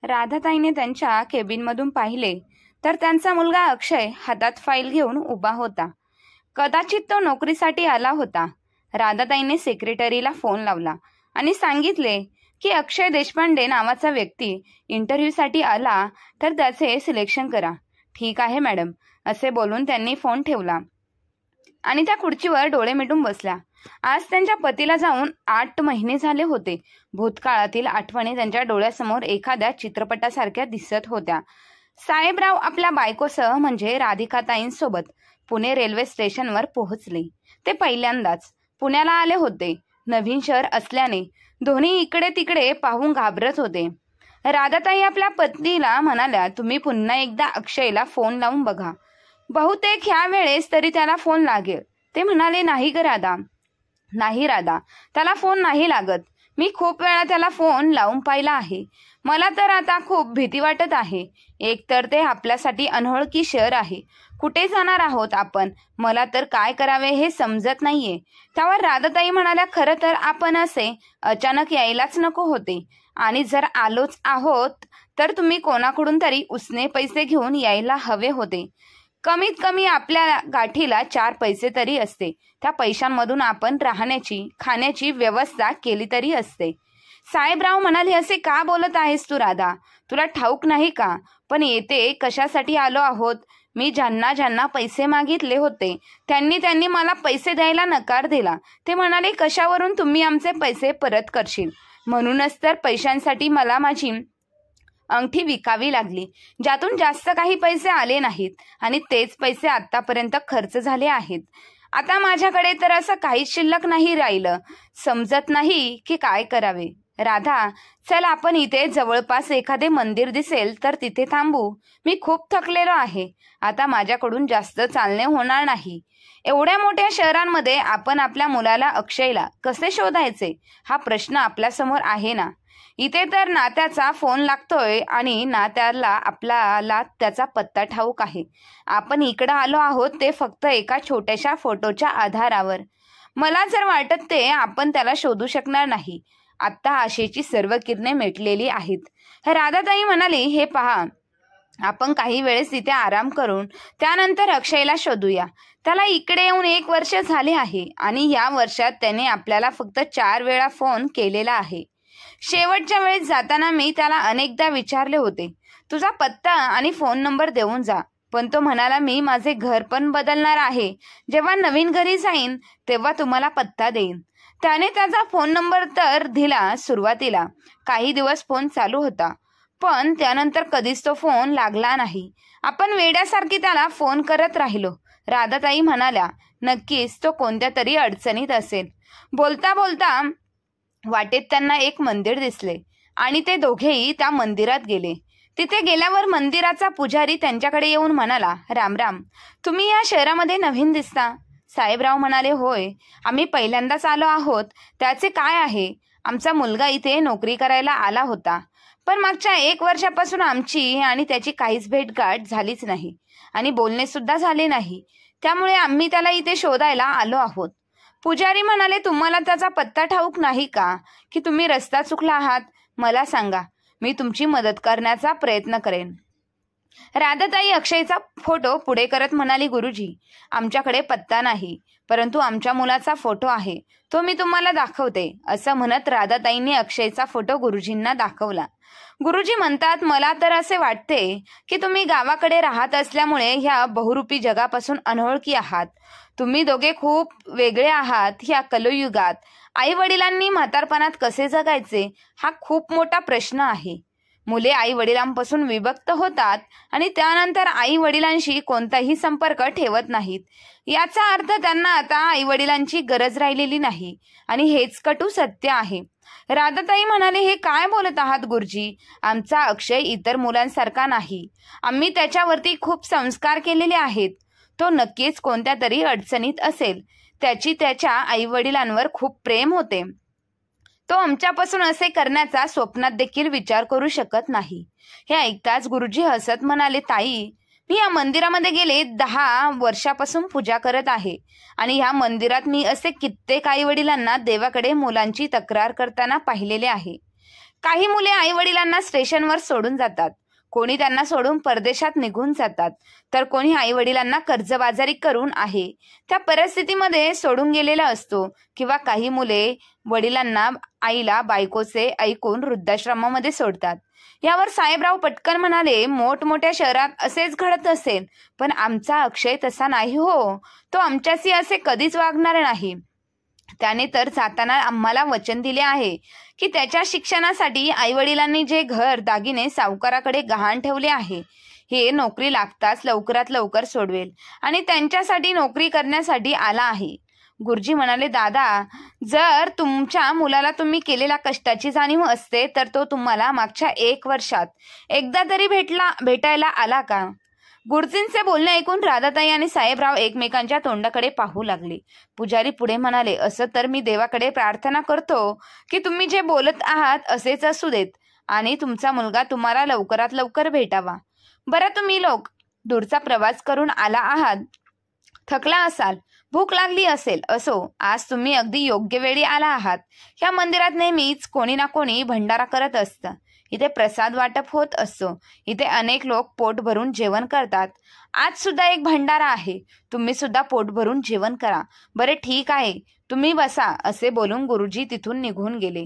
राधाताईने त्यांच्या केबिनमधून पाहिले तर त्यांचा मुलगा अक्षय हातात फाईल घेऊन उभा होता. कदाचित तो नोकरीसाठी आला होता. राधाताईने सेक्रेटरीला फोन लावला आणि सांगितले की अक्षय देशपांडे नावाचा व्यक्ती इंटरव्ह्यूसाठी आला तर त्याचे सिलेक्शन करा. ठीक आहे मॅडम, असे बोलून त्यांनी फोन ठेवला आणि त्या खुर्चीवर डोळे मिटून बसल्या. आज त्यांच्या पतीला जाऊन 8 महिने झाले होते. भूतकाळातील आठवणी त्यांच्या डोळ्यासमोर एखाद्या चित्रपटासारख्या दिसत होत्या. साहेबराव आपल्या बायकोसह म्हणजे राधिकाताईंसोबत पुणे रेल्वे स्टेशनवर पोहोचले. ते पहिल्यांदाच पुण्याला आले होते. नवीन शहर असल्याने दोन्ही इकडे तिकडे पाहून घाबरत होते. राधाताई आपल्या पत्नीला म्हणाल्या, तुम्ही पुन्हा एकदा अक्षयला फोन लावून बघा. बहुतेक ह्या वेळेस तरी त्याला फोन लागेल. ते म्हणाले, नाही ग राधा, नाही राधा, त्याला फोन नाही लागत. मी खूप वेळा त्याला फोन लावून पाहिला आहे. मला तर आता खूप भीती वाटत आहे. एकतर ते आपल्यासाठी अनोळखी शहर आहे. कुठे जाणार आहोत आपण? मला तर काय करावे हे समजत नाहीये. त्यावर राधाताई म्हणाल्या, खरं तर आपण असे अचानक यायलाच नको होते. आणि जर आलोच आहोत तर तुम्ही कोणाकडून तरी उसने पैसे घेऊन यायला हवे होते. कमीत कमी आपल्या गाठीला 4 पैसे तरी असते. त्या पैशांमधून आपण राहण्याची खाण्याची व्यवस्था केली तरी असते. साहेबराव म्हणाले, असे का बोलत आहेस तू राधा? तुला ठाऊक नाही का पण येथे कशासाठी आलो आहोत? मी ज्यांना ज्यांना पैसे मागितले होते त्यांनी मला पैसे द्यायला नकार दिला. ते म्हणाले, कशावरून तुम्ही आमचे पैसे परत करशील? म्हणूनच तर पैशांसाठी मला माझी अंगठी विकावी लागली, ज्यातून जास्त काही पैसे आले नाहीत आणि तेच पैसे आतापर्यंत खर्च झाले आहेत. आता माझ्याकडे तर असं काहीच शिल्लक नाही राहिलं. समजत नाही की काय करावे. राधा, चल आपण इथे जवळपास एखादे मंदिर दिसेल तर तिथे थांबू. मी खूप थकलेलो आहे. आता माझ्याकडून जास्त चालणे होणार नाही. एवढ्या मोठ्या शहरांमध्ये आपण आपल्या मुलाला अक्षयला कसे शोधायचे हा प्रश्न आपल्यासमोर आहे ना. इथे तर नात्याचा फोन लागतोय आणि नात्याला आपल्याला त्याचा पत्ता ठाऊक आहे. आपण इकडं आलो आहोत ते फक्त एका छोट्याशा फोटोच्या आधारावर. मला जर वाटत ते आपण त्याला शोधू शकणार नाही. आत्ता आशेची सर्व किरणे मिटलेली आहेत. राधाताई म्हणाली, हे पहा, आपण काही वेळेस तिथे आराम करून त्यानंतर अक्षयला शोधूया. त्याला इकडे येऊन 1 वर्ष झाले आहे आणि या वर्षात त्याने आपल्याला फक्त 4 वेळा फोन केलेला आहे. शेवटच्या वेळेस जाताना मी त्याला अनेकदा विचारले होते, तुझा पत्ता आणि फोन नंबर देऊन जा. पण तो म्हणाला, मी माझे घर पण बदलणार आहे. जेव्हा नवीन घरी जाईन तेव्हा तुम्हाला पत्ता देईन. त्याने त्याचा फोन नंबर तर दिला. सुरुवातीला काही दिवस फोन चालू होता पण त्यानंतर कधीच तो फोन लागला नाही. आपण वेड्यासारखी त्याला फोन करत राहिलो. राधाताई म्हणाल्या, नक्कीच तो कोणत्या तरी अडचणीत असेल. बोलता बोलता वाटेत त्यांना एक मंदिर दिसले आणि ते दोघेही त्या मंदिरात गेले. तिथे गेल्यावर मंदिराचा पुजारी त्यांच्याकडे येऊन म्हणाला, राम राम, तुम्ही या शहरामध्ये नवीन दिसता. साहेबराव म्हणाले, होय, आम्ही पहिल्यांदाच आलो आहोत. त्याचे काय आहे? आमचा मुलगा इथे नोकरी करायला आला होता पण मागच्या 1 वर्षापासून आमची आणि त्याची काहीच भेटगाठ झालीच नाही आणि बोलणे सुद्धा झाले नाही. त्यामुळे आम्ही त्याला इथे शोधायला आलो आहोत. पुजारी म्हणाले, तुम्हाला त्याचा पत्ता ठाऊक नाही का की तुम्ही रस्ता चुकला आहात? मला सांगा, मी तुमची मदत करण्याचा प्रयत्न करेन. राधाताई अक्षयचा फोटो पुढे करत म्हणाली, गुरुजी, आमच्याकडे पत्ता नाही परंतु आमच्या मुलाचा फोटो आहे. तो मी तुम्हाला दाखवते. असं म्हणत राधाताईंनी अक्षयचा फोटो गुरुजींना दाखवला. गुरुजी म्हणतात, मला तर असे वाटते की तुम्ही गावाकडे राहत असल्यामुळे ह्या बहुरूपी जगापासून अनोळखी आहात. तुम्ही दोघे खूप वेगळे आहात. ह्या कलियुगात आई वडिलांनी म्हातारपणात कसे जगायचे हा खूप मोठा प्रश्न आहे. मुले आई वडिलांपासून विभक्त होतात आणि त्यानंतर आई वडिलांशी कोणताही संपर्क ठेवत नाहीत. याचा अर्थ त्यांना आता आई वडिलांची गरज राहिलेली नाही आणि हेच कटू सत्य आहे. राधाताई म्हणाले, हे काय बोलत आहात गुरुजी? आमचा अक्षय इतर मुलांसारखा नाही. आम्ही त्याच्यावरती खूप संस्कार केलेले आहेत. तो नक्कीच कोणत्या तरी अडचणीत असेल. त्याची त्याच्या आई वडिलांवर खूप प्रेम होते. तो आमच्यापासून असे करण्याचा स्वप्नात देखील विचार करू शकत नाही. हे ऐकताच गुरुजी हसत म्हणाले, ताई, मी या मंदिरामध्ये गेले 10 वर्षापासून पूजा करत आहे आणि ह्या मंदिरात मी असे कित्येक आई वडिलांना देवाकडे मुलांची तक्रार करताना पाहिलेले आहे. काही मुले आई वडिलांना स्टेशनवर सोडून जातात, कोणी त्यांना सोडून परदेशात निघून जातात, तर कोणी आई वडिलांना कर्जबाजारी करून आहे त्या परिस्थितीमध्ये सोडून गेलेला असतो. किंवा काही मुले वडिलांना आईला बायकोचे ऐकून वृद्धाश्रमामध्ये सोडतात. यावर साहेबराव पटकन म्हणाले, मोठमोठ्या शहरात असेच घडत असेल, पण आमचा अक्षय तसा नाही हो. तो आमच्याशी असे कधीच वागणार नाही. त्याने तर जाताना आम्हाला वचन दिले आहे की त्याच्या शिक्षणासाठी आईवडिलांनी जे घर दागिने सावकाराकडे गहाण ठेवले आहे हे नोकरी लागताच लवकरात लवकर सोडवेल आणि त्यांच्यासाठी नोकरी करण्यासाठी आला आहे. गुरुजी म्हणाले, दादा, जर तुमच्या मुलाला तुम्ही केलेल्या कष्टाची जाणीव असते तर तो तुम्हाला मागच्या 1 वर्षात एकदा तरी भेटायला आला का? गुरुजींचे बोलणे ऐकून राधाताई आणि साहेबराव एकमेकांच्या तोंडाकडे पाहू लागले. पुजारी पुढे म्हणाले, असं तर मी देवाकडे प्रार्थना करतो की तुम्ही जे बोलत आहात असेच असू देत आणि तुमचा मुलगा तुम्हाला लवकरात लवकर भेटावा. बरं, तुम्ही लोक दूरचा प्रवास करून आला आहात, थकला असाल, भूक लागली असेल. असो, आज तुम्ही अगदी योग्य वेळी आला आहात. या मंदिरात नेहमीच कोणी ना कोणी भंडारा करत असतं. इथे प्रसाद वाटप होत असतो. इथे अनेक लोक पोट भरून जेवण करतात. आज सुद्धा एक भंडारा आहे. तुम्ही सुद्धा पोट भरून जेवण करा. बरे, ठीक आहे, तुम्ही बसा, असे बोलून गुरुजी तिथून निघून गेले.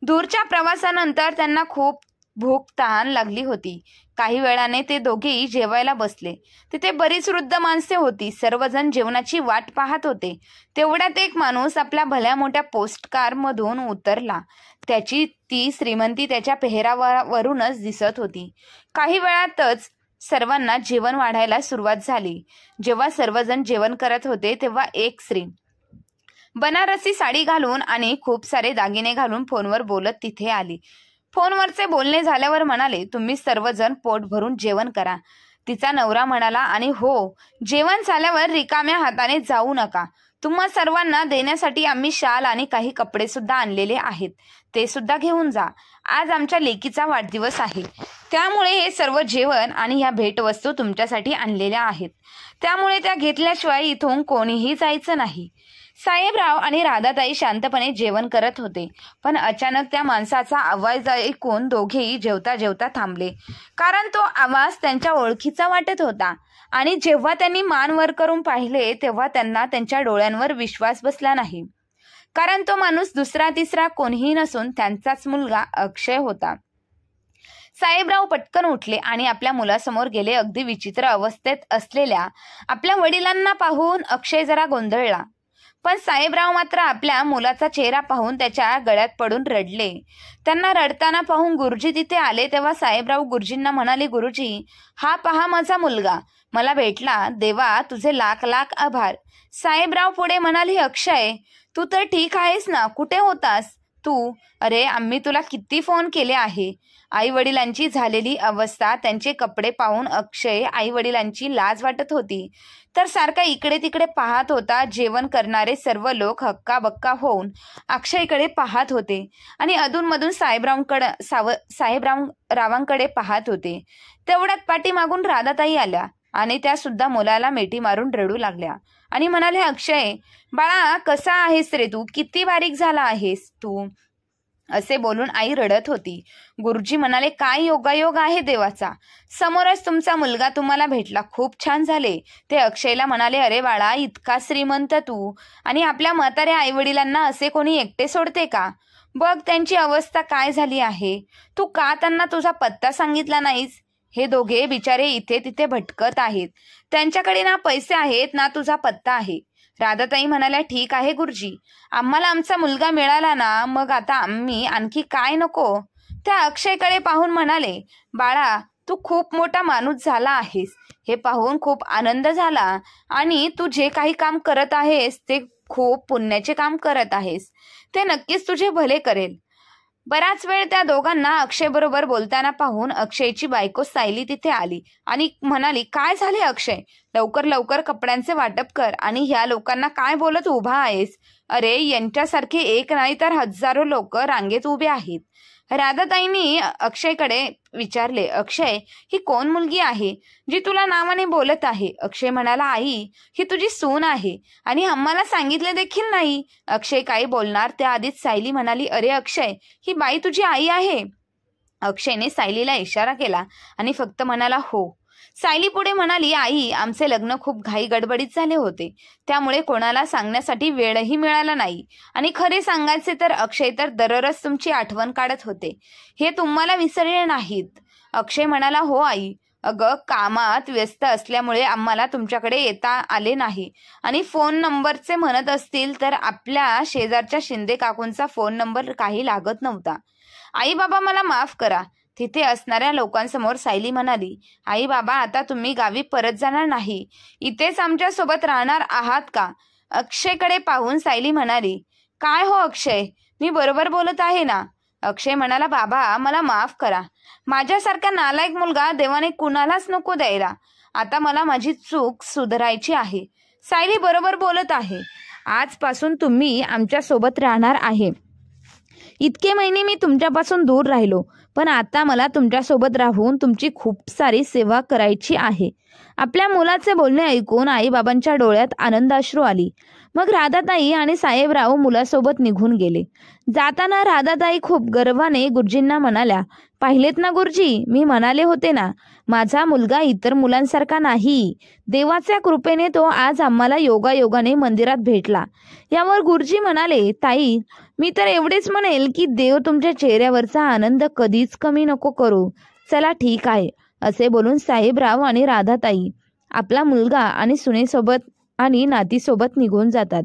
दूरच्या प्रवासानंतर त्यांना खूप भूक तहान लागली होती. काही वेळाने ते दोघेही जेवायला बसले. तिथे बरीच वृद्ध माणसे होती. सर्वजण जेवणाची वाट पाहत होते. तेवढ्यात एक माणूस आपल्या भल्या मोठ्या पोस्टकार मधून उतरला. त्याची ती श्रीमंती त्याच्या पेहरावावरूनच दिसत होती. काही वेळातच सर्वांना जेवण वाढायला सुरुवात झाली. जेव्हा सर्वजण जेवण करत होते तेव्हा एक स्त्री बनारसी साडी घालून आणि खूप सारे दागिने घालून फोनवर बोलत तिथे आली. फोनवरचे बोलणे झाल्यावर म्हणाले, तुम्ही सर्वजण पोट भरून जेवण करा. तिचा नवरा म्हणाला, आणि हो, जेवण झाल्यावर रिकाम्या हाताने जाऊ नका. तुम्हा सर्वांना देण्यासाठी आम्ही शाल आणि काही कपडे सुद्धा आणलेले आहेत, ते सुद्धा घेऊन जा. आज आमच्या लेकीचा वाढदिवस आहे, त्यामुळे हे सर्व जेवण आणि ह्या भेटवस्तू तुमच्यासाठी आणलेल्या आहेत. त्यामुळे त्या घेतल्याशिवाय इथून कोणीही जायचं नाही. साहेबराव आणि राधाताई शांतपणे जेवण करत होते, पण अचानक त्या माणसाचा आवाज ऐकून दोघेही जेवता जेवता थांबले. कारण तो आवाज त्यांच्या ओळखीचा वाटत होता. आणि जेव्हा त्यांनी मान वर करून पाहिले तेव्हा त्यांना त्यांच्या डोळ्यांवर विश्वास बसला नाही. कारण तो माणूस दुसरा तिसरा कोणीही नसून त्यांचाच मुलगा अक्षय होता. साहेबराव पटकन उठले आणि आपल्या मुलासमोर गेले. अगदी विचित्र अवस्थेत असलेल्या आपल्या वडिलांना पाहून अक्षय जरा गोंधळला. पण साहेबराव मात्र आपल्या मुलाचा चेहरा पाहून त्याच्या गळ्यात पडून रडले. त्यांना रडताना पाहून गुरुजी तिथे आले. तेव्हा साहेबराव गुरुजींना म्हणाले, गुरुजी, हा पहा माझा मुलगा मला भेटला. देवा, तुझे लाख लाख आभार. साहेबराव पुढे म्हणाले, अक्षय, तू तर ठीक आहेस ना? कुठे होतास तू? अरे, आम्ही तुला किती फोन केले आहे. आई वडिलांची झालेली अवस्था, त्यांचे कपडे पाहून अक्षय आई वडिलांची लाज वाटत होती, तर सारखा इकडे तिकडे पाहत होता. जेवण करणारे सर्व लोक हक्काबक्का होऊन अक्षयकडे पाहत होते आणि अधूनमधून साहेबरावांकडे पाहत होते. तेवढ्यात पाठीमागून राधाताई आल्या आणि त्या सुद्धा मुलाला मिठी मारून रडू लागल्या आणि म्हणाले, अक्षय बाळा, कसा आहेस रे तू? किती बारीक झाला आहेस तू? असे बोलून आई रडत होती. गुरुजी म्हणाले, काय योगायोग आहे देवाचा, समोरच तुमचा मुलगा तुम्हाला भेटला. खूप छान झाले. ते अक्षयला म्हणाले, अरे बाळा, इतका श्रीमंत तू आणि आपल्या म्हाताऱ्या आई वडिलांना असे कोणी एकटे सोडते का? बघ त्यांची अवस्था काय झाली आहे. तू का त्यांना तुझा पत्ता सांगितला नाहीस? हे दोघे बिचारे इथे तिथे भटकत आहेत. त्यांच्याकडे ना पैसे आहेत ना तुझा पत्ता आहे. राधाताई म्हणाल्या, ठीक आहे गुरुजी, आम्हाला आमचा मुलगा मिळाला ना, मग आता आम्ही आणखी काय नको? त्या अक्षयकडे पाहून म्हणाले, बाळा, तू खूप मोठा माणूस झाला आहेस. हे पाहून खूप आनंद झाला आणि तू जे काही काम करत आहेस ते खूप पुण्याचे काम करत आहेस. ते नक्कीच तुझे भले करेल. बराच वेळ त्या दोघांना अक्षय बरोबर बोलताना पाहून अक्षयची बायको सायली तिथे आली आणि म्हणाली, काय झाले अक्षय? लवकर लवकर कपड्यांचे वाटप कर आणि ह्या लोकांना काय बोलत उभा आहेस? अरे, यांच्यासारखे एक नाही तर हजारो लोक रांगेत उभे आहेत. राधाताईंनी अक्षयकडे विचारले, अक्षय, ही कोण मुलगी आहे जी तुला नावाने बोलत आहे? अक्षय म्हणाला, आई, ही तुझी सून आहे आणि आम्हाला सांगितले देखील नाही. अक्षय काही बोलणार त्याआधीच सायली म्हणाली, अरे अक्षय, ही बाई तुझी आई आहे. अक्षयने सायलीला इशारा केला आणि फक्त म्हणाला हो. सायली पुढे म्हणाली, आई, आमचे लग्न खूप घाई गडबडीत झाले होते, त्यामुळे कोणाला सांगण्यासाठी वेळही मिळाला नाही. आणि खरे सांगायचे तर अक्षय तर दररोज तुमची आठवण काढत होते, हे तुम्हाला विसरले नाहीत. अक्षय म्हणाला, हो आई, अगं कामात व्यस्त असल्यामुळे आम्हाला तुमच्याकडे येता आले नाही. आणि फोन नंबरचे म्हणत असतील तर आपल्या शेजारच्या शिंदे काकूंचा फोन नंबर काही लागत नव्हता. आई बाबा, मला माफ करा. तिथे असणाऱ्या लोकांसमोर सायली म्हणाली, आई बाबा, आता तुम्ही गावी परत जाणार नाही, इथेच आमच्या सोबत राहणार आहात का? अक्षयकडे पाहून सायली म्हणाली, काय हो अक्षय, मी बरोबर बोलत आहे ना? अक्षय म्हणाला, बाबा, मला माफ करा. माझ्यासारखा नालायक मुलगा देवाने कुणालाच नको द्यायला. आता मला माझी चूक सुधारायची आहे. सायली बरोबर बोलत आहे. आजपासून तुम्ही आमच्या सोबत राहणार आहे. इतके महिने मी तुमच्यापासून दूर राहिलो, पण आता मला तुमच्यासोबत राहून तुमची खूप सारी सेवा करायची आहे. आपल्या मुलाचे बोलणे ऐकून आईबाबांच्या डोळ्यात आनंदाश्रू आली. मग राधाताई आणि साहेबराव मुलासोबत निघून गेले. जाताना राधाताई खूप गर्वाने गुरुजींना म्हणाल्या, पाहिलेत ना गुरुजी, मी म्हणाले होते ना, माझा मुलगा इतर मुलांसारखा नाही. देवाच्या कृपेने तो आज आम्हाला योगायोगाने मंदिरात भेटला. यावर गुरुजी म्हणाले, ताई, मी तर एवढेच म्हणेल की देव तुमच्या चेहऱ्यावरचा आनंद कधीच कमी नको करू. चला ठीक आहे. असे बोलून साहेबराव आणि राधाताई आपला मुलगा आणि सुनेसोबत आणि नातीसोबत निघून जातात.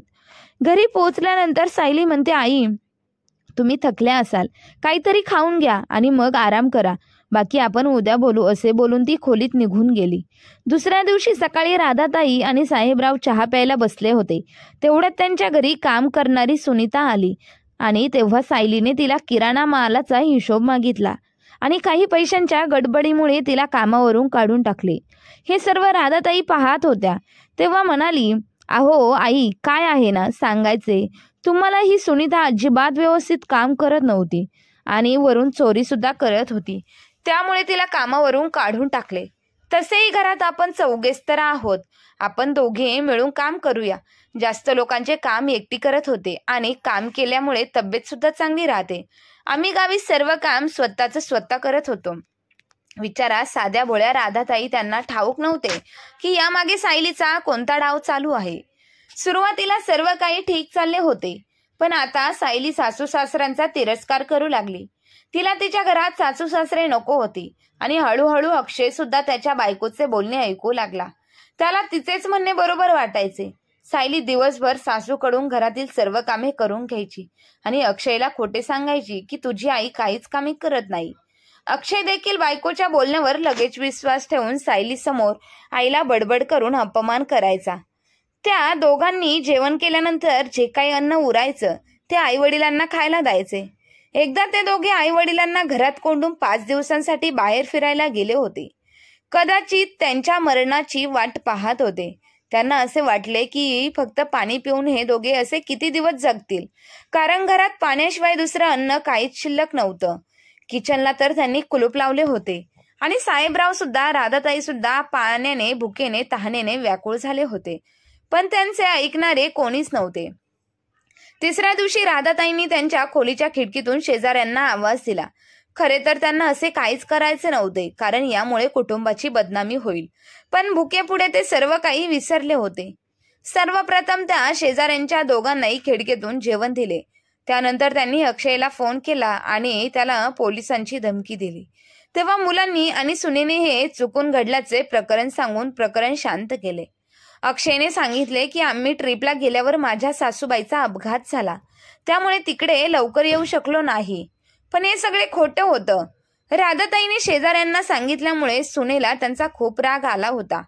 घरी पोहोचल्यानंतर सायली म्हणते, आई, तुम्ही थकल्या असाल, काहीतरी खाऊन घ्या आणि मग आराम करा. बाकी आपण उद्या बोलू. असे बोलून ती खोलीत निघून गेली. दुसऱ्या दिवशी सकाळी राधाताई आणि साहेबराव चहा प्यायला बसले होते. तेवढ्यात त्यांच्या घरी काम करणारी सुनीता आली आणि तेव्हा सायलीने तिला किराणा मालाचा हिशोब मागितला आणि काही पैशांच्या गडबडीमुळे तिला कामावरून काढून टाकले. हे सर्व राधाताई पाहत होत्या. तेव्हा म्हणाली, अहो आई, काय आहे ना सांगायचे, तुम्हाला ही सुनीता अजिबात व्यवस्थित काम करत नव्हती आणि वरून चोरी सुद्धा करत होती, त्यामुळे तिला कामावरून काढून टाकले. तसेही घरात आपण चौघेच तर आहोत, आपण दोघे मिळून काम करूया. जास्त लोकांचे काम एकटी करत होते आणि काम केल्यामुळे तब्येत सुद्धा चांगली राहते. आम्ही गावी सर्व काम स्वतः करत होतो. विचारा, साध्या भोळ्या राधाताई त्यांना ठाऊक नव्हते की यामागे सायलीचा कोणता डाव चालू आहे. सुरुवातीला सर्व काही ठीक चालले होते, पण आता सायली सासू सासऱ्यांचा तिरस्कार करू लागली. तिला तिच्या घरात सासू सासरे नको होती आणि हळूहळू अक्षय सुद्धा त्याच्या बायकोचे बोलणे ऐकू लागला. त्याला तिचेच म्हणणे बरोबर वाटायचे. सायली दिवसभर सासूकडून घरातील सर्व कामे करून घ्यायची आणि अक्षयला खोटे सांगायची की तुझी आई काहीच कामे करत नाही. अक्षय देखील बायकोच्या बोलण्यावर लगेच विश्वास ठेवून सायली समोर आईला बडबड करून अपमान करायचा. त्या दोघांनी जेवण केल्यानंतर जे काही अन्न उरायचं ते आई वडिलांना खायला द्यायचे. एकदा ते दोघे आई वडिलांना घरात कोंडून 5 दिवसांसाठी बाहेर फिरायला गेले होते. कदाचित त्यांच्या मरणाची वाट पाहत होते. त्यांना असे वाटले की फक्त पाणी पिऊन हे दोघे असे किती दिवस जगतील, कारण घरात पाण्याशिवाय दुसरं अन्न काहीच शिल्लक नव्हतं. किचनला तर त्यांनी कुलूप लावले होते आणि साहेबराव सुद्धा राधाताई सुद्धा पाण्याने, भुकेने, तहानेने व्याकुळ झाले होते, पण त्यांचे ऐकणारे कोणीच नव्हते. तिसऱ्या दिवशी राधाताईंनी त्यांच्या खोलीच्या खिडकीतून शेजाऱ्यांना आवाज दिला. खरे तर त्यांना असे काहीच करायचे नव्हते, कारण यामुळे कुटुंबाची बदनामी होईल, पण भुकेपुढे ते सर्व काही विसरले होते. सर्वप्रथम त्या शेजाऱ्यांच्या दोघांनाही खिडकीतून जेवण दिले. त्यानंतर त्यांनी अक्षयला फोन केला आणि त्याला पोलिसांची धमकी दिली. तेव्हा मुलांनी आणि सुनेने हे चुकून घडल्याचे प्रकरण सांगून प्रकरण शांत केले. अक्षयने सांगितले की आम्ही ट्रिपला गेल्यावर माझ्या सासूबाईचा अपघात झाला, त्यामुळे तिकडे लवकर येऊ शकलो नाही. पण हे सगळे खोटं होतं. राधाताईने शेजाऱ्यांना सांगितल्यामुळे सुनेला त्यांचा खूप राग आला होता,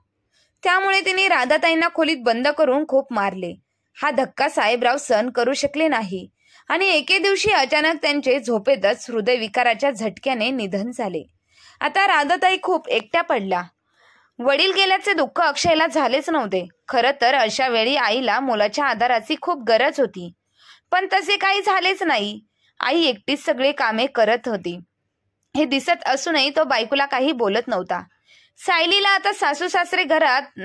त्यामुळे तिने राधाताईंना खोलीत बंद करून खूप मारले. हा धक्का साहेबराव सहन करू शकले नाही आणि एके दिवशी अचानक त्यांचे झोपेतच हृदयविकाराच्या झटक्याने निधन झाले. आता राधाताई खूप एकट्या पडल्या. वडील गेल्याचे दुःख अक्षयला झालेच नव्हते. खरं तर अशा वेळी आईला मुलाच्या आधाराची खूप गरज होती, पण तसे काही झालेच नाही. आई एकटीच सगळे कामे करत होती. हे दिसत असूनही तो बायकोला काही बोलत नव्हता. सायलीला आता सासू सासरे घरात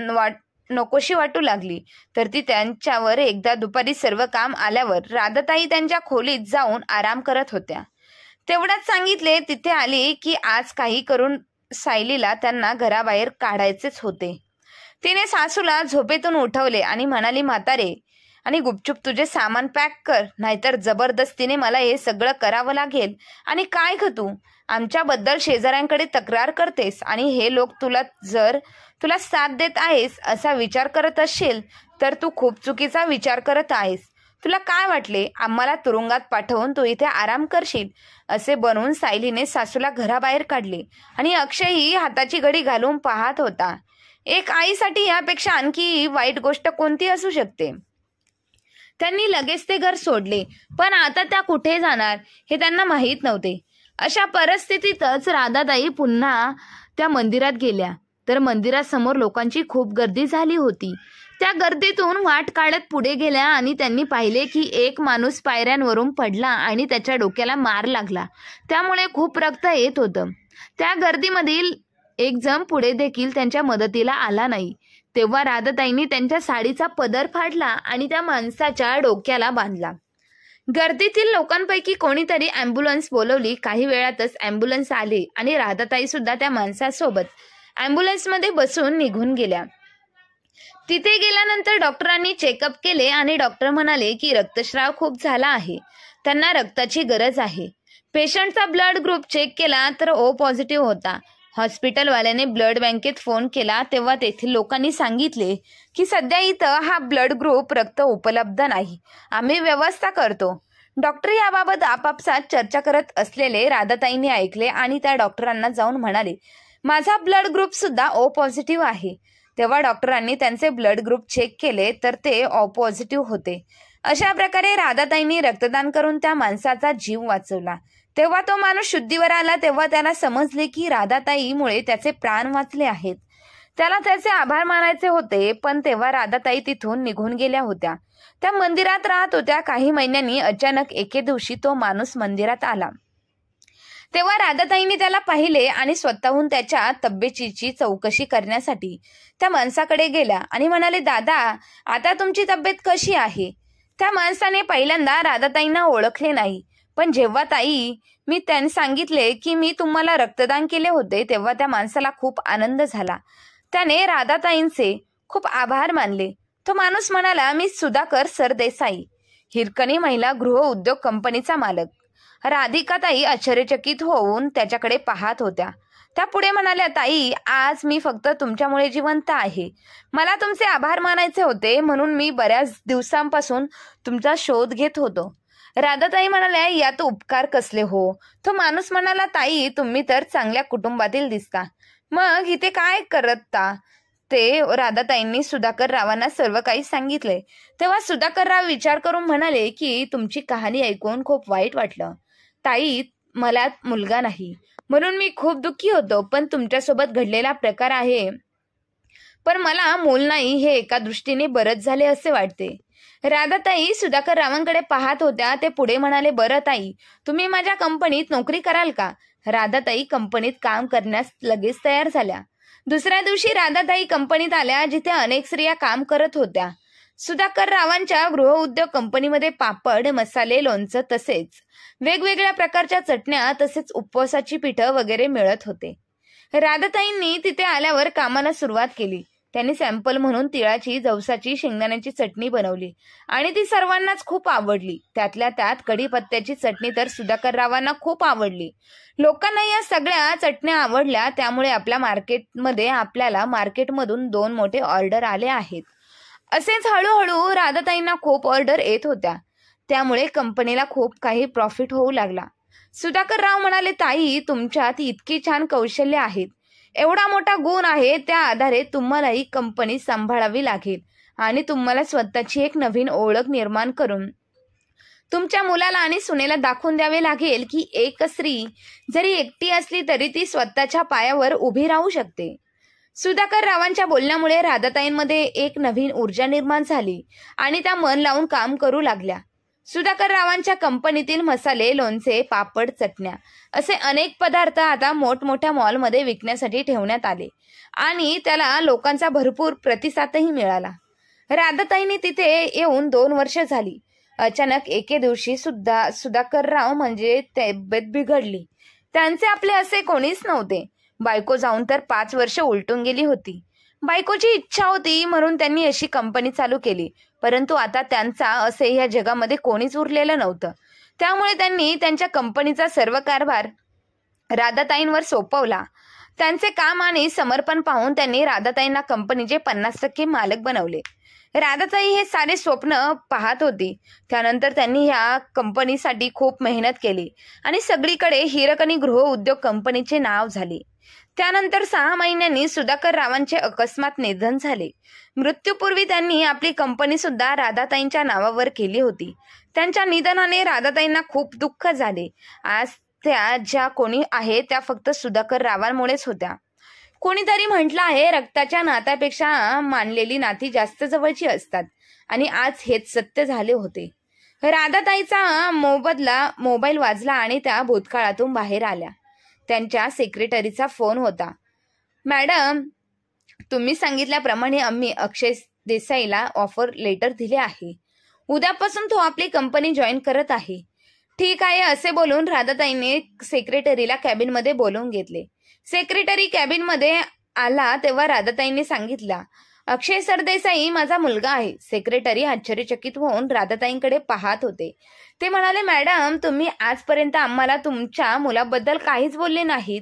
नकोशी वाटू लागली, तर ती त्यांच्यावर एकदा दुपारी सर्व काम आल्यावर राधाताई त्यांच्या खोलीत जाऊन आराम करत होत्या. तेवढ्यात सांगितले तिथे आली की आज काही करून सायलीला त्यांना घराबाहेर काढायचेच होते. तिने सासूला झोपेतून उठवले आणि म्हणाली, म्हातारे, आणि गुपचूप तुझे सामान पॅक कर, नाहीतर जबरदस्तीने मला हे सगळं करावं लागेल. आणि काय ग तू आमच्याबद्दल शेजाऱ्यांकडे तक्रार करतेस आणि हे लोक तुला साथ देत आहेस असा विचार करत असशील तर तू खूप चुकीचा विचार करत आहेस. तुला काय वाटले आम्हाला तुरुंगात पाठवून तू इथे आराम करशील? असे बनवून सायलीने सासूला घराबाहेर काढले आणि अक्षयही हाताची घडी घालून पाहत होता. एक आईसाठी यापेक्षा आणखी वाईट गोष्ट कोणती असू शकते? त्यांनी लगेच ते घर सोडले, पण आता त्या कुठे जाणार हे त्यांना माहीत नव्हते. अशा परिस्थितीतच राधाताई पुन्हा त्या मंदिरात गेल्या तर मंदिरासमोर लोकांची खूप गर्दी झाली होती. त्या गर्दीतून वाट काढत पुढे गेल्या आणि त्यांनी पाहिले की एक माणूस पायऱ्यांवरून पडला आणि त्याच्या डोक्याला मार लागला, त्यामुळे खूप रक्त येत होतं. त्या गर्दीमधील एक जण पुढे देखील त्यांच्या मदतीला आला नाही. तेव्हा राधाताईंनी त्यांच्या साडीचा पदर फाडला आणि त्या माणसाच्या डोक्याला बांधला. गर्दीतील लोकांपैकी कोणीतरी ॲम्ब्युलन्स बोलवली. काही वेळातच ॲम्ब्युलन्स आले आणि राधाताई सुद्धा त्या माणसासोबत ॲम्ब्युलन्समध्ये बसून निघून गेल्या. तिथे गेल्यानंतर डॉक्टरांनी चेकअप केले आणि डॉक्टर म्हणाले की रक्तस्राव खूप झाला आहे, त्यांना रक्ताची गरज आहे. पेशंटचा ब्लड ग्रुप चेक केला तर O पॉझिटिव्ह होता. हॉस्पिटलवाल्याने ब्लड बँकेत फोन केला तेव्हा तेथील लोकांनी सांगितले की सध्या इथं हा ब्लड ग्रुप रक्त उपलब्ध नाही, आम्ही व्यवस्था करतो. डॉक्टर याबाबत आपापसात चर्चा करत असलेले राधाताईंनी ऐकले आणि त्या डॉक्टरांना जाऊन म्हणाले, माझा ब्लड ग्रुप सुद्धा O पॉझिटिव्ह आहे. तेव्हा डॉक्टरांनी त्यांचे ब्लड ग्रुप चेक केले तर ते O पॉझिटिव्ह होते. अशा प्रकारे राधाताईंनी रक्तदान करून त्या माणसाचा जीव वाचवला. तेव्हा तो माणूस शुद्धीवर आला तेव्हा त्याला समजले की राधाताईमुळे त्याचे प्राण वाचले आहेत. त्याला त्याचे आभार मानायचे होते, पण तेव्हा राधाताई तिथून निघून गेल्या होत्या. त्या मंदिरात राहत होत्या. काही महिन्यांनी अचानक एके दिवशी तो माणूस मंदिरात आला. तेव्हा राधाताईंनी त्याला पाहिले आणि स्वतःहून त्याच्या तब्येतीची चौकशी करण्यासाठी त्या माणसाकडे गेल्या आणि म्हणाले, दादा, आता तुमची तब्येत कशी आहे? त्या माणसाने पहिल्यांदा राधाताईंना ओळखले नाही, पण जेव्हा मी त्यांनी सांगितले की मी तुम्हाला रक्तदान केले होते तेव्हा त्या माणसाला खूप आनंद झाला. त्याने राधाताईंचे खूप आभार मानले. तो माणूस म्हणाला, मी सुधाकर सरदेसाई, हिरकणी महिला गृह उद्योग कंपनीचा मालक. राधिकाताई आश्चर्यचकित होऊन त्याच्याकडे पाहत होत्या. त्या पुढे म्हणाल्या, ताई, आज मी फक्त तुमच्यामुळे जिवंत आहे. मला तुमचे आभार मानायचे होते म्हणून मी बऱ्याच दिवसांपासून तुमचा शोध घेत होतो. राधाताई म्हणाल्या, यात उपकार कसले हो? तो माणूस म्हणाला, ताई, तुम्ही तर चांगल्या कुटुंबातील दिसता, मग इथे काय करता? ते राधाताईंनी सुधाकर रावांना सर्व काही सांगितले. तेव्हा सुधाकर राव विचार करून म्हणाले की तुमची कहाणी ऐकून खूप वाईट वाटलं. ताई, मला मुलगा नाही म्हणून मी खूप दुःखी होतो, पण तुमच्यासोबत घडलेला प्रकार आहे, पण मला मूल नाही हे एका दृष्टीने बरंच झाले असे वाटते. राधाताई सुधाकर रावांकडे पाहत होत्या. ते पुढे म्हणाले, बरं ताई, तुम्ही माझ्या कंपनीत नोकरी कराल का? राधाताई कंपनीत काम करण्यास लगेच तयार झाल्या. दुसऱ्या दिवशी राधाताई कंपनीत आल्या जिथे अनेक स्त्रिया काम करत होत्या. सुधाकर रावांच्या गृह उद्योग कंपनीमध्ये पापड, मसाले, लोणचं तसेच वेगवेगळ्या प्रकारच्या चटण्या तसेच उपवासाची पिठं वगैरे मिळत होते. राधाताईंनी तिथे आल्यावर कामाला सुरुवात केली. त्यांनी सॅम्पल म्हणून तिळाची, जवसाची, शेंगदाण्याची चटणी बनवली आणि ती सर्वांनाच खूप आवडली. त्यातल्या त्यात कढीपत्त्याची चटणी तर सुधाकर रावांना खूप आवडली. लोकांना या सगळ्या चटण्या आवडल्या, त्यामुळे आपल्याला मार्केटमधून 2 मोठे ऑर्डर आले आहेत. असेच हळूहळू राधाताईंना खूप ऑर्डर येत होत्या, त्यामुळे कंपनीला खूप काही प्रॉफिट होऊ लागला. सुधाकर राव म्हणाले, ताई, तुमच्यात इतकी छान कौशल्य आहेत, एवढा मोठा गुण आहे, त्या आधारे तुम्हालाही कंपनी सांभाळावी लागेल आणि तुम्हाला स्वतःची एक नवीन ओळख निर्माण करून तुमच्या मुलाला आणि सुनेला दाखवून द्यावे लागेल की एक स्त्री जरी एकटी असली तरी ती स्वतःच्या पायावर उभी राहू शकते. सुधाकर रावांच्या बोलण्यामुळे राधाताईंमध्ये एक नवीन ऊर्जा निर्माण झाली आणि त्या मन लावून काम करू लागल्या. सुधाकर रावांच्या कंपनीतील मसाले, लोणचे, पापड, चटण्या असे अनेक पदार्थ आता मोठमोठ्या मॉलमध्ये विकण्यासाठी ठेवण्यात आले आणि त्याला लोकांचा भरपूर प्रतिसादही मिळाला. राधाताईंनी तिथे येऊन 2 वर्ष झाली. अचानक एके दिवशी सुधाकरराव म्हणजे तब्येत बिघडली. त्यांचे आपले असे कोणीच नव्हते. बायको जाऊन तर 5 वर्ष उलटून गेली होती. बायकोची इच्छा होती म्हणून त्यांनी अशी कंपनी चालू केली, परंतु आता त्यांचा असे या जगामध्ये कोणीच उरलेलं नव्हतं. त्यामुळे त्यांनी त्यांच्या कंपनीचा सर्व कारभार राधाताईंवर सोपवला. त्यांचे काम आणि समर्पण पाहून त्यांनी राधाताईंना कंपनीचे 50% मालक बनवले. राधाताई हे सारे स्वप्न पाहत होती. त्यानंतर त्यांनी ह्या कंपनीसाठी खूप मेहनत केली आणि सगळीकडे हिरकणी गृह उद्योग कंपनीचे नाव झाले. त्यानंतर 6 महिन्यांनी सुधाकररावांचे अकस्मात निधन झाले. मृत्यूपूर्वी त्यांनी आपली कंपनी सुद्धा राधाताईंच्या नावावर केली होती. त्यांच्या निधनाने राधाताईंना खूप दुःख झाले. आज त्या ज्या कोणी आहे त्या फक्त सुधाकररावांमुळेच होत्या. कोणीतरी म्हटलं आहे, रक्ताच्या नात्यापेक्षा मानलेली नाती जास्त जवळची असतात, आणि आज हेच सत्य झाले होते. राधाताईचा मोबाईल वाजला आणि त्या भूतकाळातून बाहेर आल्या. त्यांच्या सेक्रेटरीचा फोन होता. मॅडम, तुम्ही सांगितल्याप्रमाणे आम्ही अक्षय देसाईला ऑफर लेटर दिले आहे. उद्यापासून तो आपली कंपनी जॉईन करत आहे. ठीक आहे असे बोलून राधाताईने सेक्रेटरीला कॅबिनमध्ये बोलवून घेतले. सेक्रेटरी कॅबिनमध्ये आला तेव्हा राधाताईंनी सांगितलं, अक्षय सरदेसाई माझा मुलगा आहे. सेक्रेटरी आश्चर्यचकित होऊन राधाताईंकडे पाहत होते. ते म्हणाले, मॅडम, तुम्ही आजपर्यंत आम्हाला तुमच्या मुलाबद्दल काहीच बोलले नाहीत.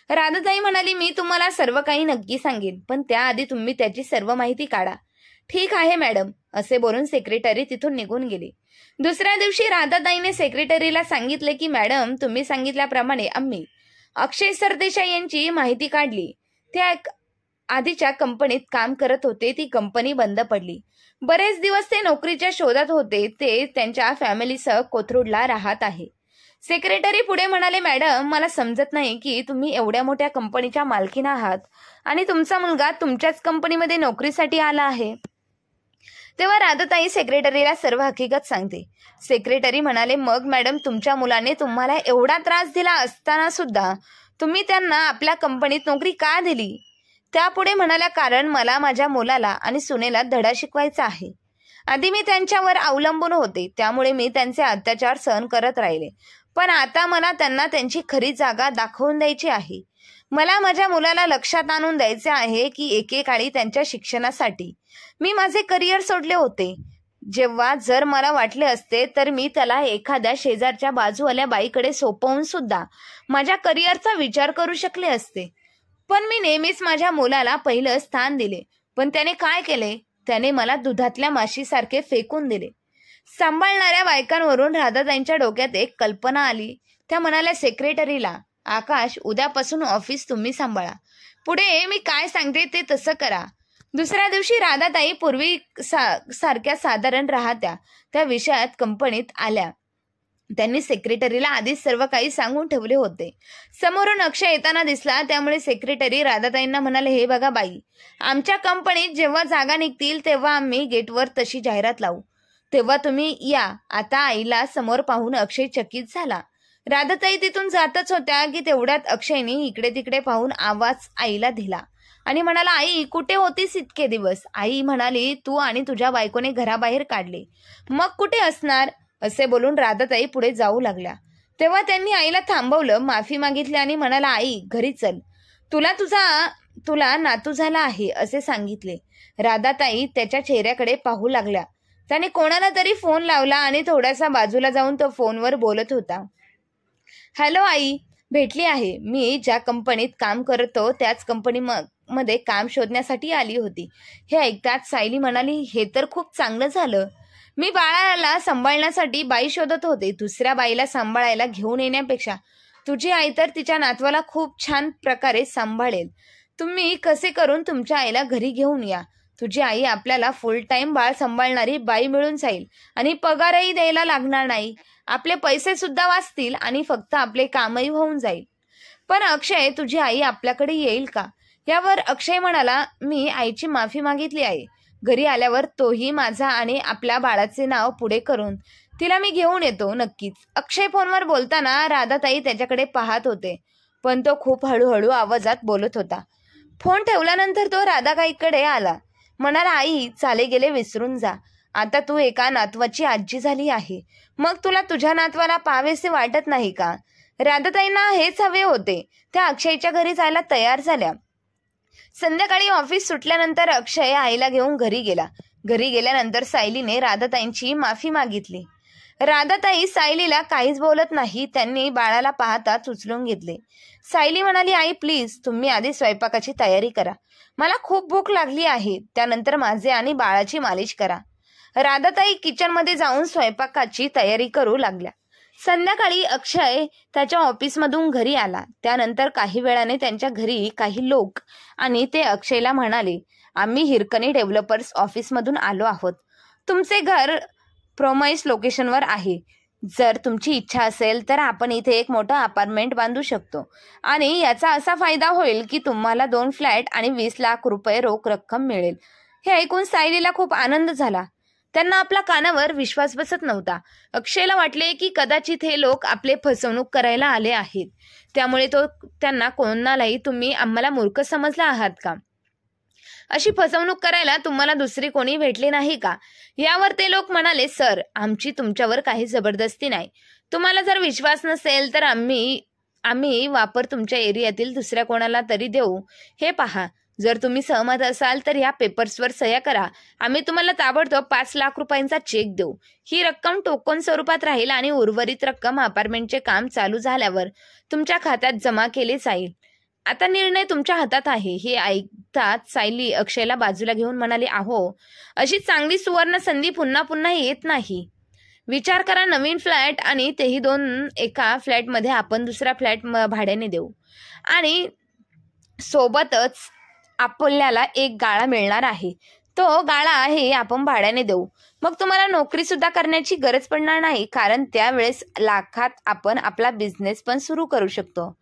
राधाताई म्हणाली, मी तुम्हाला सर्व काही नक्की सांगेन, पण त्याआधी तुम्ही त्याची सर्व माहिती काढा. ठीक आहे मॅडम, असे बोलून सेक्रेटरी तिथून निघून गेले. दुसऱ्या दिवशी राधाताईने सेक्रेटरीला सांगितले की मॅडम, तुम्ही सांगितल्याप्रमाणे आम्ही अक्षय सरदेसाई यांची माहिती काढली. त्या आधीच्या कंपनीत काम करत होते. ती कंपनी बंद पडली. बरेच दिवस ते नोकरीच्या शोधात होते. ते त्यांच्या फॅमिलीसह कोथरूडला राहत आहे. सेक्रेटरी पुढे म्हणाले, मॅडम, मला समजत नाही की तुम्ही एवढ्या मोठ्या कंपनीच्या मालकीण आहात आणि तुमचा मुलगा तुमच्याच कंपनीमध्ये नोकरीसाठी आला आहे. तेव्हा राधाताई सेक्रेटरीला सर्व हकीकत सांगते. सेक्रेटरी म्हणाले, मग मॅडम, तुमच्या मुलाने तुम्हाला एवढा त्रास दिला असताना सुद्धा तुम्ही त्यांना आपल्या कंपनीत नोकरी का दिली? त्यापुढे म्हणाल्या, कारण मला माझ्या मुलाला आणि सुनेला धडा शिकवायचा आहे. आधी मी त्यांच्यावर अवलंबून होते, त्यामुळे मी त्यांचे अत्याचार सहन करत राहिले. पण आता मला त्यांना त्यांची खरी जागा दाखवून द्यायची आहे. मला माझ्या मुलाला लक्षात आणून द्यायचे आहे की एकेकाळी त्यांच्या शिक्षणासाठी मी माझे करिअर सोडले होते. जेव्हा जर मला वाटले असते तर मी त्याला एखाद्या शेजारच्या बाजूवाल्या बाईकडे सोपवून सुद्धा माझ्या करिअरचा विचार करू शकले असते. पण मी नेहमीच माझ्या मुलाला पहिलं स्थान दिले. पण त्याने काय केले? त्याने मला दुधातल्या माशीसारखे फेकून दिले. सांभाळणाऱ्या बायकांवरून राधाताईंच्या डोक्यात एक कल्पना आली. त्या म्हणाल्या सेक्रेटरीला, आकाश, उद्यापासून ऑफिस तुम्ही सांभाळा. पुढे मी काय सांगते ते तसं करा. दुसऱ्या दिवशी राधाताई पूर्वी सारख्या साधारण राहत्या त्या विषयात कंपनीत आल्या. त्यांनी सेक्रेटरीला आधीच सर्व काही सांगून ठेवले होते. समोरून अक्षय येताना दिसला, त्यामुळे सेक्रेटरी राधाताईंना म्हणाले, हे बघा बाई, आमच्या कंपनीत जेव्हा जागा निघतील तेव्हा आम्ही गेटवर तशी जाहिरात लावू, तेव्हा तुम्ही या. आता आईला समोर पाहून अक्षय चकित झाला. राधाताई तिथून जातच होत्या की तेवढ्यात अक्षयने इकडे तिकडे पाहून आवाज आईला दिला आणि म्हणाला, आई, कुठे होतीस इतके दिवस? आई म्हणाली, तू आणि तुझ्या बायकोने घराबाहेर काढले. मग कुठे असणार? असे बोलून राधाताई पुढे जाऊ लागल्या. तेव्हा त्यांनी आईला थांबवलं, माफी मागितली आणि म्हणाला, आई, घरी चल, तुला नातू झाला आहे असे सांगितले. राधाताई त्याच्या चेहऱ्याकडे पाहू लागल्या. त्याने कोणाला तरी फोन लावला आणि थोडासा बाजूला जाऊन तो फोनवर बोलत होता. हॅलो आई, भेटली आहे. मी ज्या कंपनीत काम करतो त्याच कंपनीमध्ये काम शोधण्यासाठी आली होती. हे ऐकताच सायली म्हणाली, हे तर खूप चांगलं झालं. मी बाळाला सांभाळण्यासाठी बाई शोधत होते. दुसऱ्या बाईला सांभाळायला घेऊन येण्यापेक्षा तुझी आई तर तिच्या नातवाला खूप छान प्रकारे सांभाळेल. तुम्ही कसे करून तुमच्या आईला घरी घेऊन या. तुझी आई आपल्याला फुल टाइम बाळ सांभाळणारी बाई मिळून जाईल आणि पगारही द्यायला लागणार नाही. आपले पैसे सुद्धा वाचतील आणि फक्त आपले कामही होऊन जाईल. पण अक्षय, तुझी आई आपल्याकडे येईल का? यावर अक्षय म्हणाला, मी आईची माफी मागितली आहे. घरी आल्यावर तोही माझा आणि आपल्या बाळाचे नाव पुढे करून तिला मी घेऊन येतो नक्कीच. अक्षय फोनवर बोलताना राधाताई त्याच्याकडे पाहत होते, पण तो खूप हळूहळू आवाजात बोलत होता. फोन ठेवल्यानंतर तो राधाताईकडे आला. म्हणाला, आई, चाले गेले विसरून जा. आता तू एका नातवाची आजी झाली आहे, मग तुला तुझ्या नातवाला पाहावेसे वाटत नाही का? राधाताईंना हेच हवे होते. त्या अक्षयच्या घरी जायला तयार झाल्या. संध्याकाळी ऑफिस सुटल्यानंतर अक्षय आईला घेऊन घरी गेला. घरी गेल्यानंतर सायलीने राधाताईंची माफी मागितली. राधाताई सायलीला काहीच बोलत नाही. त्यांनी बाळाला पाहताच उचलून घेतले. सायली म्हणाली, आई प्लीज तुम्ही आधी स्वयंपाकाची तयारी करा. मला खूप भूक लागली आहे. त्यानंतर माझे आणि बाळाची मालिश करा. राधाताई किचनमध्ये जाऊन स्वयंपाकाची तयारी करू लागल्या. संध्याकाळी अक्षय त्याच्या ऑफिसमधून घरी आला. त्यानंतर काही वेळाने त्यांच्या घरी काही लोक आणि ते अक्षयला म्हणाले, आम्ही हिरकणी डेव्हलपर्स ऑफिसमधून आलो आहोत. तुमचे घर प्रोमाइस लोकेशनवर आहे. जर तुमची इच्छा असेल तर आपण इथे एक मोठं अपार्टमेंट बांधू शकतो आणि याचा असा फायदा होईल की तुम्हाला 2 फ्लॅट आणि 20 लाख रुपये रोख रक्कम मिळेल. हे ऐकून सायलीला खूप आनंद झाला. त्यांना आपल्या कानावर विश्वास बसत नव्हता. अक्षयला वाटले की कदाचित हे लोक आपले फसवणूक करायला आले आहेत. त्यामुळे त्यांना कोणालाही तुम्ही आम्हाला मूर्ख समजला आहात का? अशी फसवणूक करायला तुम्हाला दुसरे कोणी भेटले नाही का? यावर ते लोक म्हणाले, सर आमची तुमच्यावर काही जबरदस्ती नाही. तुम्हाला जर विश्वास नसेल तर आम्ही वापर तुमच्या एरियातील दुसऱ्या कोणाला तरी देऊ. हे पहा, जर तुम्ही सहमत असाल तर या पेपर्सवर सह्या करा. आम्ही तुम्हाला ताबडतोब 5 लाख रुपयांचा चेक देऊ. ही रक्कम टोकन स्वरूपात राहील आणि उर्वरित रक्कम अपार्टमेंटचे काम चालू झाल्यावर तुमच्या खात्यात जमा केली जाईल. आता निर्णय तुमच्या हातात आहे. हे ऐकताच सायली अक्षयला बाजूला घेऊन म्हणाली, अहो अशी चांगली सुवर्ण संधी पुन्हा पुन्हा येत नाही. विचार करा, नवीन फ्लॅट आणि तेही 2 एका फ्लॅटमध्ये आपण दुसरा फ्लॅट भाड्याने देऊ आणि सोबतच आपल्याला एक गाळा मिळणार आहे. तो गाळा आहे आपण भाड्याने देऊ. मग तुम्हाला नोकरी सुद्धा करण्याची गरज पडणार नाही, कारण त्यावेळेस लाखात आपण आपला बिझनेस पण सुरू करू शकतो.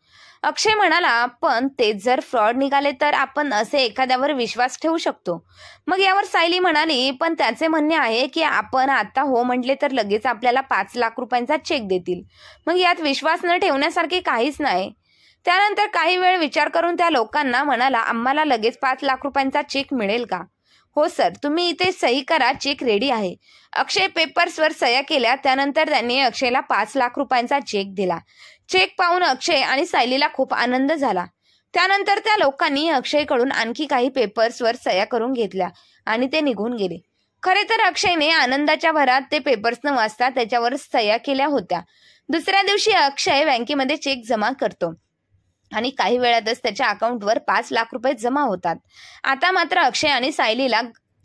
अक्षय म्हणाला, पण ते जर फ्रॉड निघाले तर आपण असे एखाद्यावर विश्वास ठेवू शकतो. मग यावर सायली म्हणाली, पण त्याचे म्हणणे आहे की आपण आता हो म्हटले तर लगेच आपल्याला 5 लाख रुपयांचा चेक देतील. मग यात विश्वास न ठेवण्यासारखे काहीच नाही. त्यानंतर काही वेळ विचार करून त्या लोकांना म्हणाला, आम्हाला लगेच 5 लाख रुपयांचा चेक मिळेल का? हो सर, तुम्ही इथे सही करा, चेक रेडी आहे. अक्षय पेपर्सवर सह्या केल्या. त्यानंतर त्यांनी अक्षयला 5 लाख रुपयांचा चेक दिला. चेक पाहून अक्षय आणि सायलीला खूप आनंद झाला. त्यानंतर त्या लोकांनी अक्षयकडून आणखी काही पेपर्सवर सह्या करून घेतल्या आणि ते निघून गेले. खरे तर अक्षयने आनंदाच्या भरात ते पेपर्स न वाचता त्याच्यावर सह्या केल्या होत्या. दुसऱ्या दिवशी अक्षय बँकेमध्ये चेक जमा करतो आणि काही वेळातच त्याच्या अकाउंटवर 5 लाख रुपये जमा होतात. आता मात्र अक्षय आणि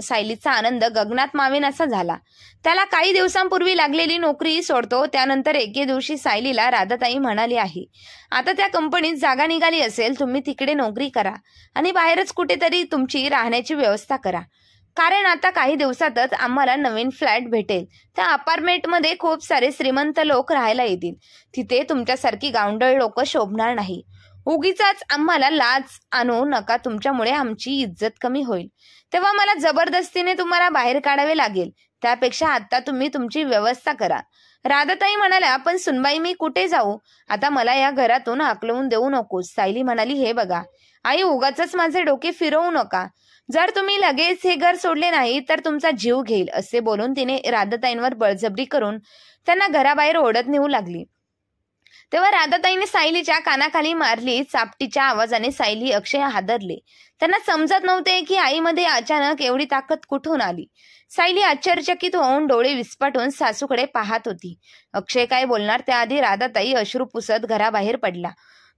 सायलीचा आनंद गगनात मावेन असा झाला. त्याला काही दिवसांपूर्वी लागलेली नोकरी सोडतो. त्यानंतर एके दिवशी सायलीला राधाताई म्हणाली आहे, आता त्या कंपनीत जागा निघाली असेल, तुम्ही तिकडे नोकरी करा आणि बाहेरच कुठेतरी तुमची राहण्याची व्यवस्था करा, कारण आता काही दिवसातच आम्हाला नवीन फ्लॅट भेटेल. त्या अपार्टमेंटमध्ये खूप सारे श्रीमंत लोक राहायला येतील. तिथे तुमच्यासारखी गावंढळ लोक शोभणार नाही. उगीचाच आम्हाला लाज आणू नका, तुमच्यामुळे आमची इज्जत कमी होईल. तेव्हा मला जबरदस्तीने तुम्हाला बाहेर काढावे लागेल. त्यापेक्षा आता तुम्ही तुमची व्यवस्था करा. राधाताई म्हणाल्या, पण सुनबाई मी कुठे जाऊ? आता मला या घरातून हाकलवून देऊ नकोस. सायली म्हणाली, हे बघा आई, उगाच माझे डोके फिरवू नका. जर तुम्ही लगेच हे घर सोडले नाही तर तुमचा जीव घेईल. असे बोलून तिने राधाताईंवर बळजबरी करून त्यांना घराबाहेर ओढत नेऊ लागली. तेव्हा राधाताईने सायलीच्या कानाखाली मारली. चापटीच्या आवाजाने सायली अक्षय हादरले. त्यांना समजत नव्हते की आईमध्ये अचानक एवढी ताकद कुठून आली. सायली आश्चर्यचकित होऊन डोळे विस्फाटून सासूकडे पाहत होती. अक्षय काय बोलणार त्याआधी राधाताई अश्रू पुसत घराबाहेर पडला.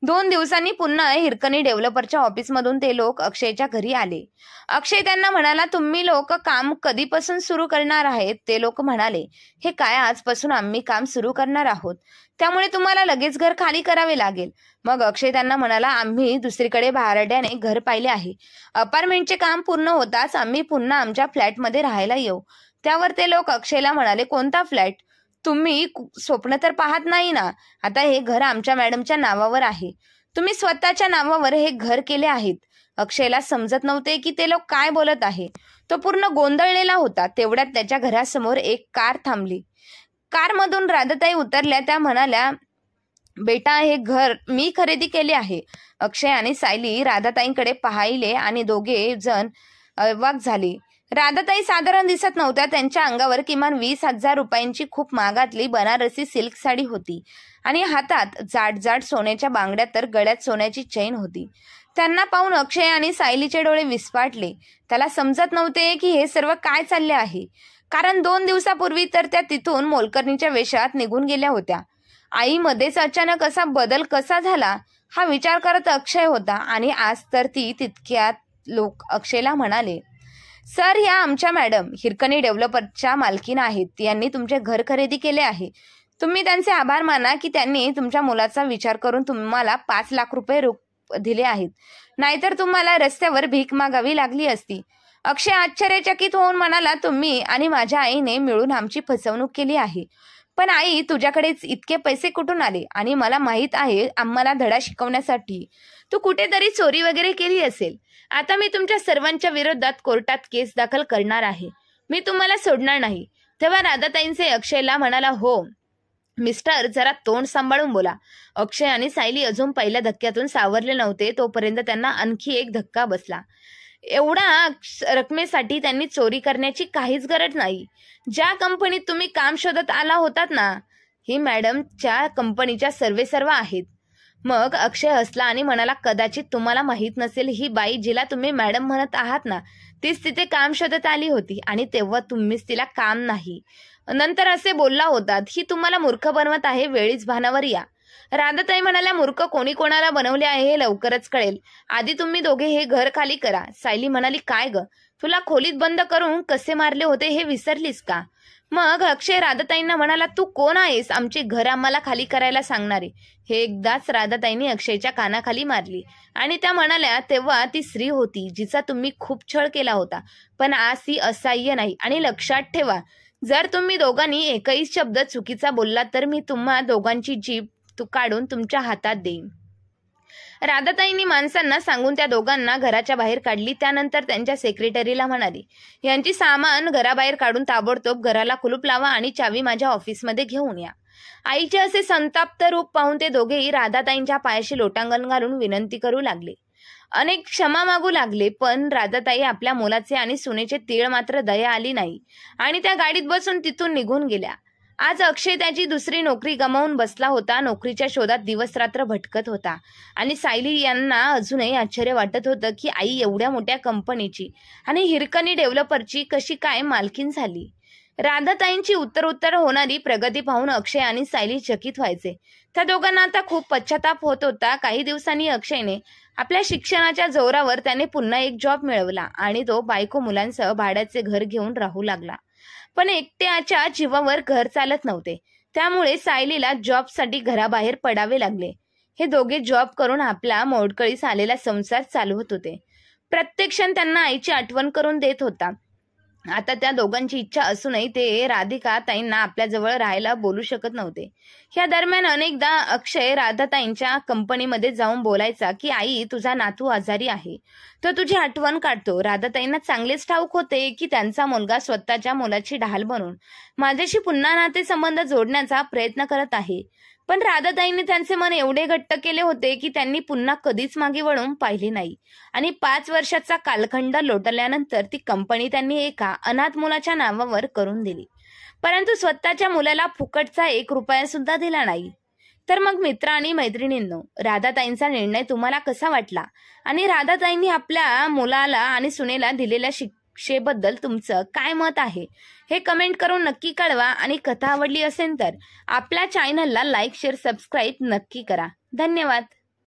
2 दिवसांनी पुन्हा हिरकणी डेव्हलपरच्या ऑफिसमधून ते लोक अक्षयच्या घरी आले. अक्षय त्यांना म्हणाला, तुम्ही लोक काम कधीपासून सुरू करणार आहेत? ते लोक म्हणाले, हे काय, आजपासून आम्ही काम सुरू करणार आहोत. त्यामुळे तुम्हाला लगेच घर खाली करावे लागेल. मग अक्षय त्यांना म्हणाला, आम्ही दुसरीकडे भाड्याने घर पाहिले आहे. अपार्टमेंटचे काम पूर्ण होताच आम्ही पुन्हा आमच्या फ्लॅटमध्ये राहायला येऊ. त्यावर ते लोक अक्षयला म्हणाले, कोणता फ्लॅट? तुम्ही स्वप्न तर पाहत नाही ना. आता हे घर आमच्या मॅडमच्या नावावर आहे. तुम्ही स्वतःच्या नावावर हे घर केले आहेत. अक्षयला समजत नव्हते की ते लोक काय बोलत आहे. तो पूर्ण गोंधळलेला होता. तेवढ्यात त्याच्या घरासमोर एक कार थांबली. कारमधून राधाताई उतरल्या. त्या म्हणाल्या, बेटा हे घर मी खरेदी केले आहे. अक्षय आणि सायली राधाताईंकडे पाहिले आणि दोघे जण अवाक झाले. राधाताई साधारण दिसत नव्हत्या. त्यांच्या अंगावर किमान 20,000 रुपयांची खूप महागातली बनारसी सिल्क साडी होती आणि हातात जाड जाड सोन्याच्या बांगड्या, तर गळ्यात सोन्याची चैन होती. त्यांना पाहून अक्षय आणि सायलीचे डोळे विस्फारले. त्याला समजत नव्हते की हे सर्व काय चालले आहे, कारण 2 दिवसापूर्वी तर त्या तिथून मोलकरणीच्या वेशात निघून गेल्या होत्या. आईमध्येच अचानक असा बदल कसा झाला हा विचार करत अक्षय होता. आणि आज तर ती तितक्यात लोक अक्षयला म्हणाले, सर, ह्या आमच्या मॅडम हिरकणी डेव्हलपरच्या मालकीण आहेत. यांनी तुमचे घर खरेदी केले आहे. तुम्ही त्यांचे आभार माना की त्यांनी तुमच्या मुलाचा विचार करून तुम्हाला 5 लाख रुपये दिले आहेत, नाहीतर तुम्हाला रस्त्यावर भीक मागावी लागली असती. अक्षय आश्चर्यचकित होऊन म्हणाला, तुम्ही आणि माझ्या आईने मिळून आमची फसवणूक केली आहे. पण आई, तुझ्याकडे इतके पैसे कुठून आले? आणि मला माहित आहे आम्हाला धडा शिकवण्यासाठी तू कुठेतरी चोरी वगैरे केली असेल. आता मी तुमच्या सर्वांच्या विरोधात कोर्टात केस दाखल करणार आहे. मी तुम्हाला सोडणार नाही. तेव्हा राधाताईंचे अक्षयला म्हणाला, हो मिस्टर, जरा तोंड सांभाळून बोला. अक्षय आणि सायली अजून पहिल्या धक्क्यातून सावरले नव्हते तोपर्यंत त्यांना आणखी एक धक्का बसला. एवढ्या रकमेसाठी त्यांनी चोरी करण्याची काहीच गरज नाही. ज्या कंपनीत तुम्ही काम शोधत आला होतात ना, ही मॅडमच्या कंपनीच्या सर्वेसर्वा आहेत. मग अक्षय हसला आणि म्हणाला, कदाचित तुम्हाला माहित नसेल, ही बाई जिला तुम्ही मॅडम म्हणत आहात ना, तीच तिथे काम शोधत आली होती आणि तेव्हा तुम्हीच तिला काम नाही नंतर असे बोलला होतात. ही तुम्हाला मूर्ख बनवत आहे. वेळीच भानावर या. राधाताई म्हणाल्या, मूर्ख कोणी कोणाला बनवले आहे हे लवकरच कळेल. आधी तुम्ही दोघे हे घर खाली करा. सायली म्हणाली, काय ग, तुला खोलीत बंद करून कसे मारले होते हे विसरलीस का? मग अक्षय राधाताईंना म्हणाला, तू कोण आहेस आमचे घर आम्हाला खाली करायला सांगणारे? हे एकदाच राधाताईंनी अक्षयच्या कानाखाली मारली आणि त्या म्हणाल्या, तेव्हा ती स्त्री होती जिचा तुम्ही खूप छळ केला होता, पण आज ती असहाय्य नाही. आणि लक्षात ठेवा, जर तुम्ही दोघांनी एकही शब्द चुकीचा बोलला तर मी तुम्हा दोघांची जीभ काढून तुमच्या हातात देईन. राधाताईंनी माणसांना सांगून त्या दोघांना घराच्या बाहेर काढली. त्यानंतर त्यांच्या सेक्रेटरीला म्हणाली, यांची सामान घराबाहेर काढून ताबडतोब घराला कुलूप लावा आणि चावी माझ्या ऑफिसमध्ये घेऊन या. आईचे असे संताप्त रूप पाहून ते दोघेही राधाताईंच्या पायाशी लोटांगण घालून विनंती करू लागले. अनेक क्षमा मागू लागले. पण राधाताई आपल्या मुलाचे आणि सुनेचे तीळ मात्र दया आली नाही आणि त्या गाडीत बसून तिथून निघून गेल्या. आज अक्षय त्याची दुसरी नोकरी गमावून बसला होता. नोकरीच्या शोधात दिवस रात्र भटकत होता आणि सायली यांना अजूनही आश्चर्य वाटत होतं की आई एवढ्या मोठ्या कंपनीची आणि हिरकणी डेव्हलपरची कशी काय मालकीण झाली. राधाताईंची उत्तर होणारी प्रगती पाहून अक्षय आणि सायली चकित व्हायचे. त्या दोघांना आता खूप पश्चाताप होत होता. काही दिवसांनी अक्षयने आपल्या शिक्षणाच्या जोरावर त्याने पुन्हा एक जॉब मिळवला आणि तो बायको मुलांसह भाड्याचे घर घेऊन राहू लागला. पण एकट्याच्या जीवावर घर चालत नव्हते. त्यामुळे सायलीला जॉबसाठी घराबाहेर पडावे लागले. हे दोघे जॉब करून आपला मोडकळीस आलेला संसार चालवत होते. प्रत्येक क्षण त्यांना आईची आठवण करून देत होता. आता त्या दोघांची इच्छा असूनही ते राधिका ताईंना आपल्याजवळ राहायला बोलू शकत नव्हते. या दरम्यान अनेकदा अक्षय राधाताईंच्या कंपनीमध्ये जाऊन बोलायचा की आई, तुझा नातू आजारी आहे, तो तुझी आठवण काढतो. राधाताईंना चांगलेच ठाऊक होते की त्यांचा मुलगा स्वतःच्या मुलाची ढाल बनून माझ्याशी पुन्हा नातेसंबंध जोडण्याचा प्रयत्न करत आहे. पण राधाताईंनी त्यांचे मन एवढे घट्ट केले होते की त्यांनी पुन्हा कधीच मागे वळून पाहिले नाही आणि 5 वर्षाचा कालखंड लोटल्यानंतर ती कंपनी त्यांनी एका अनाथ मुलाच्या नावावर करून दिली. परंतु स्वतःच्या मुलाला फुकटचा 1 रुपया सुद्धा दिला नाही. तर मग मित्र आणि मैत्रिणींनो, राधाताईंचा निर्णय तुम्हाला कसा वाटला आणि राधाताईंनी आपल्या मुलाला आणि सुनेला दिलेल्या शिक्षेबद्दल तुमचं काय मत आहे हे कमेंट करून नक्की कळवा. आणि कथा आवडली असेल तर आपल्या चॅनलला लाईक, शेअर, सबस्क्राईब नक्की करा. धन्यवाद.